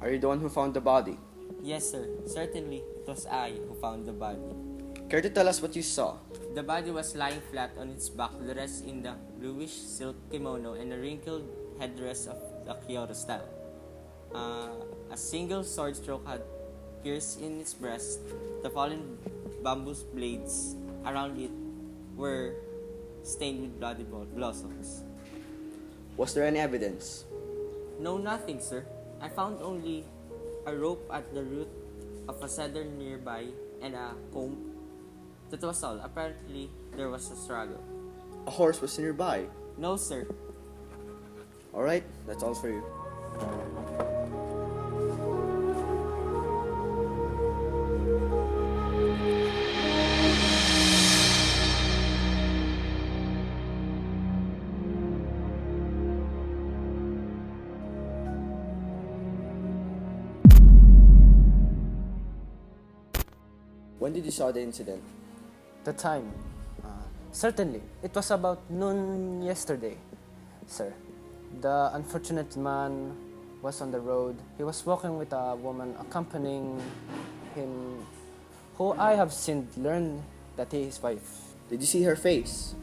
Are you the one who found the body? Yes, sir. Certainly, it was I who found the body. Care to tell us what you saw? The body was lying flat on its back, dressed in the bluish silk kimono and a wrinkled headdress of the Kyoto style. A single sword stroke had pierced in its breast. The fallen bamboo blades around it were stained with bloody blossoms. Was there any evidence? No, nothing, sir. I found only a rope at the root of a cedar nearby and a comb. That was all. Apparently, there was a struggle. A horse was nearby. No, sir. Alright, that's all for you. When did you saw the incident? The time? Certainly. It was about noon yesterday, sir. The unfortunate man was on the road. He was walking with a woman accompanying him, who I have since learned that he is his wife. Did you see her face?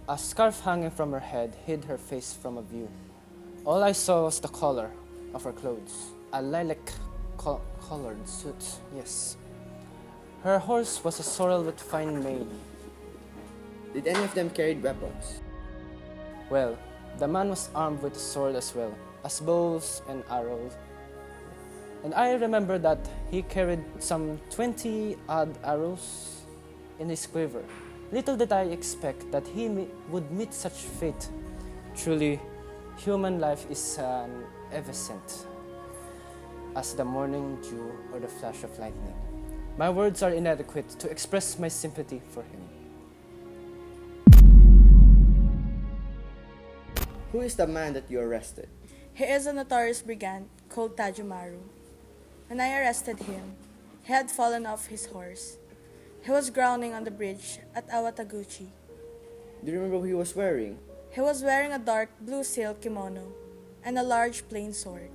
A scarf hanging from her head hid her face from a view. All I saw was the color of her clothes. A lilac-colored suit, yes. Her horse was a sorrel with fine mane. Did any of them carry weapons? Well, the man was armed with a sword as well as bows and arrows. And I remember that he carried some 20-odd arrows in his quiver. Little did I expect that he would meet such fate. Truly, human life is an evanescent as the morning dew or the flash of lightning. My words are inadequate to express my sympathy for him. Who is the man that you arrested? He is a notorious brigand called Tajumaru. When I arrested him, he had fallen off his horse. He was grounding on the bridge at Awataguchi. Do you remember what he was wearing? He was wearing a dark blue silk kimono and a large plain sword.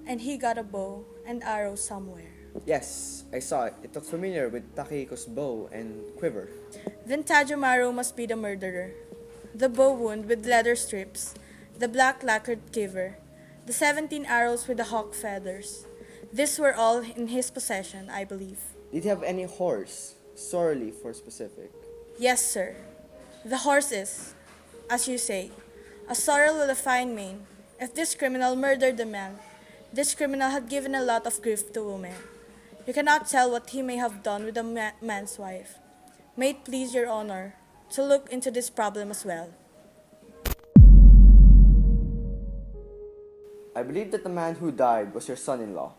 And he got a bow and arrow somewhere. Yes, I saw it. It looked familiar with Takehiko's bow and quiver. Then Tajumaru must be the murderer. The bow wound with leather strips, the black lacquered quiver, the 17 arrows with the hawk feathers. These were all in his possession, I believe. Did he have any horse? Sorely for specific. Yes, sir. The horse is, as you say, a sorrel with a fine mane. If this criminal murdered the man, this criminal had given a lot of grief to women. You cannot tell what he may have done with a man's wife. May it please your honor to look into this problem as well. I believe that the man who died was your son-in-law.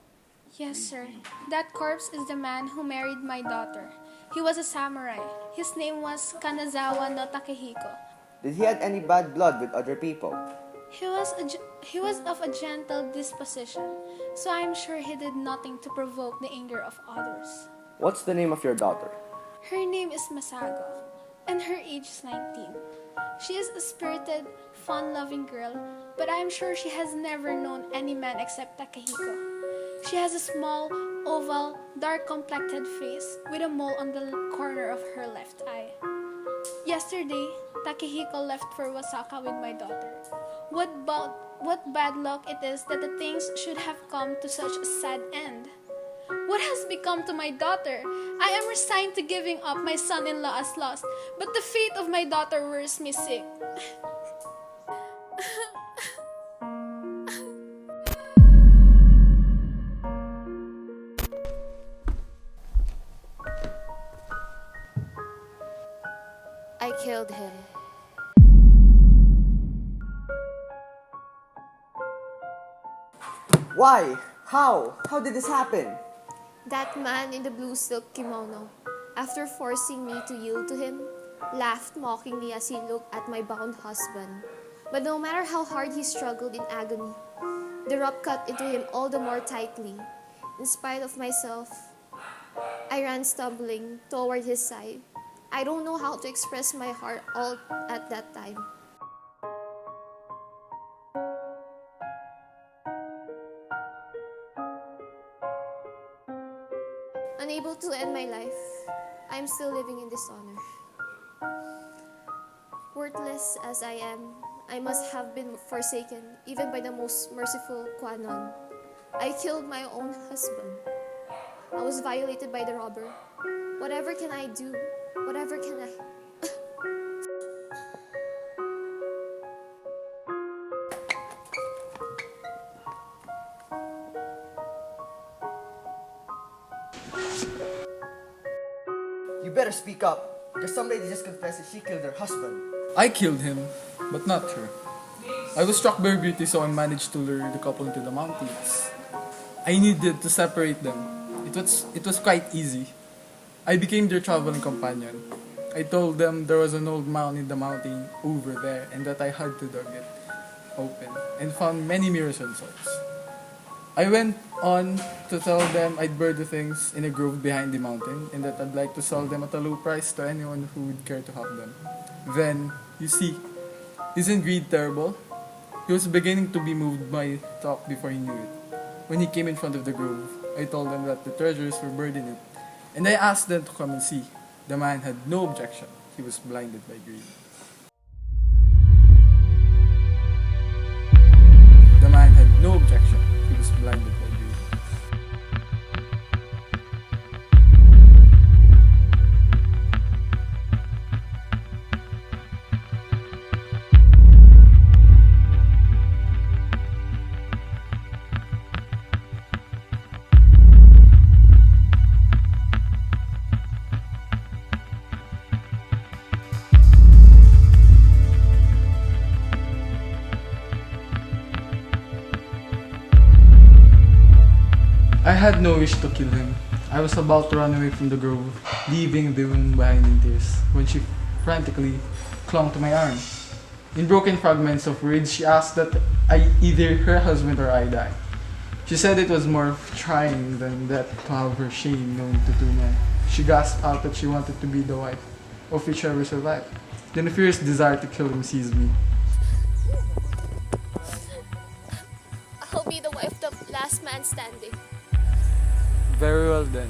Yes, sir. That corpse is the man who married my daughter. He was a samurai. His name was Kanazawa no Takehiko. Did he have any bad blood with other people? He was of a gentle disposition, so I'm sure he did nothing to provoke the anger of others. What's the name of your daughter? Her name is Masago, and her age is 19. She is a spirited, fun-loving girl, but I'm sure she has never known any man except Takehiko. She has a small, oval, dark-complected face with a mole on the corner of her left eye. Yesterday, Takehiko left for Osaka with my daughter. What bad luck it is that the things should have come to such a sad end. What has become to my daughter? I am resigned to giving up my son-in-law as lost, but the fate of my daughter worries me sick. I killed him. Why? How? How did this happen? That man in the blue silk kimono, after forcing me to yield to him, laughed mockingly as he looked at my bound husband. But no matter how hard he struggled in agony, the rope cut into him all the more tightly. In spite of myself, I ran stumbling toward his side. I don't know how to express my heart all at that time. Unable to end my life, I am still living in dishonor. Worthless as I am, I must have been forsaken even by the most merciful Kwanon. I killed my own husband. I was violated by the robber. Whatever can I do? Whatever can I... You better speak up, because some lady just confessed that she killed her husband. I killed him, but not her. I was struck by her beauty, so I managed to lure the couple into the mountains. I needed to separate them. It was quite easy. I became their traveling companion. I told them there was an old mound in the mountain over there and that I had to dig it open and found many mirrors and swords. I went on to tell them I'd bury the things in a grove behind the mountain and that I'd like to sell them at a low price to anyone who would care to have them. Then, you see, isn't greed terrible? He was beginning to be moved by talk before he knew it. When he came in front of the grove, I told them that the treasures were buried in it, and I asked them to come and see. The man had no objection. He was blinded by greed. The man had no objection. He was blinded by greed. I had no wish to kill him. I was about to run away from the grove, leaving the woman behind in tears, when she frantically clung to my arm. In broken fragments of words, she asked that either her husband or I die. She said it was more trying than that to have her shame known to two men. She gasped out that she wanted to be the wife of whichever survived. Then a fierce desire to kill him seized me. I'll be the wife of the last man standing. Very well then.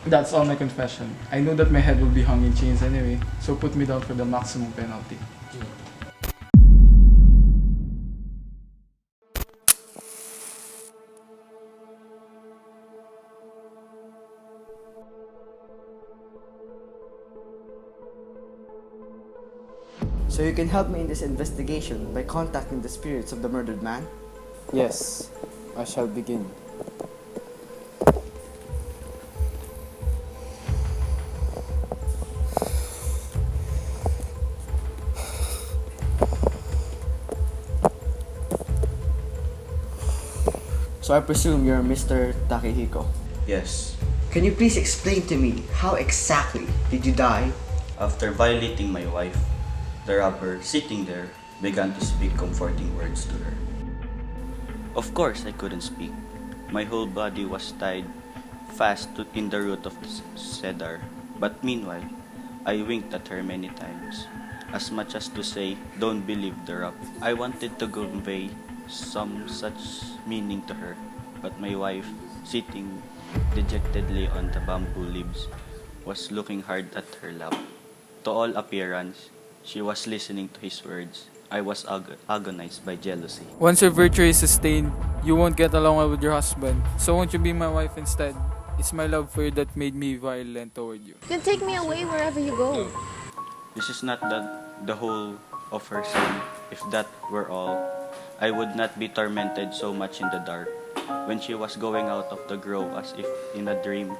That's all my confession. I know that my head will be hung in chains anyway, so put me down for the maximum penalty. So you can help me in this investigation by contacting the spirits of the murdered man? Yes, I shall begin. So I presume you're Mr. Takehiko. Yes, Can you please explain to me how exactly did you die? after violating my wife, the robber sitting there began to speak comforting words to her. Of course, I couldn't speak. My whole body was tied fast in the root of the cedar. But meanwhile, I winked at her many times, as much as to say, don't believe the robber. I wanted to convey some such meaning to her, but my wife, sitting dejectedly on the bamboo leaves, was looking hard at her lap. To all appearance, she was listening to his words. I was agonized by jealousy. Once your virtue is sustained, you won't get along well with your husband. So won't you be my wife instead? It's my love for you that made me violent toward you. Then take me away wherever you go. This is not the whole of her sin. If that were all, I would not be tormented so much in the dark. When she was going out of the grove as if in a dream,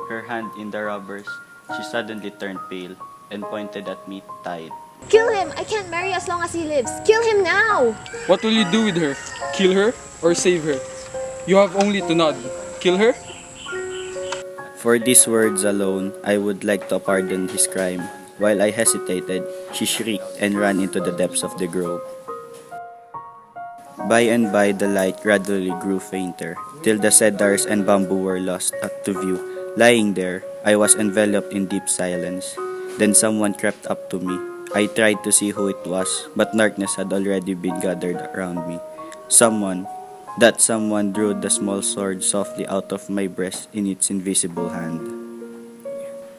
her hand in the robber's, she suddenly turned pale and pointed at me tight. Kill him! I can't marry as long as he lives. Kill him now! What will you do with her? Kill her or save her? You have only to nod. Kill her? For these words alone, I would like to pardon his crime. While I hesitated, she shrieked and ran into the depths of the grove. By and by, the light gradually grew fainter, till the cedars and bamboo were lost to view. Lying there, I was enveloped in deep silence. Then someone crept up to me. I tried to see who it was, but darkness had already been gathered around me. That someone drew the small sword softly out of my breast in its invisible hand.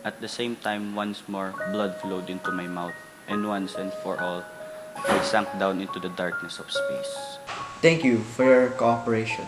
At the same time, once more, blood flowed into my mouth, and once and for all, I sank down into the darkness of space. Thank you for your cooperation.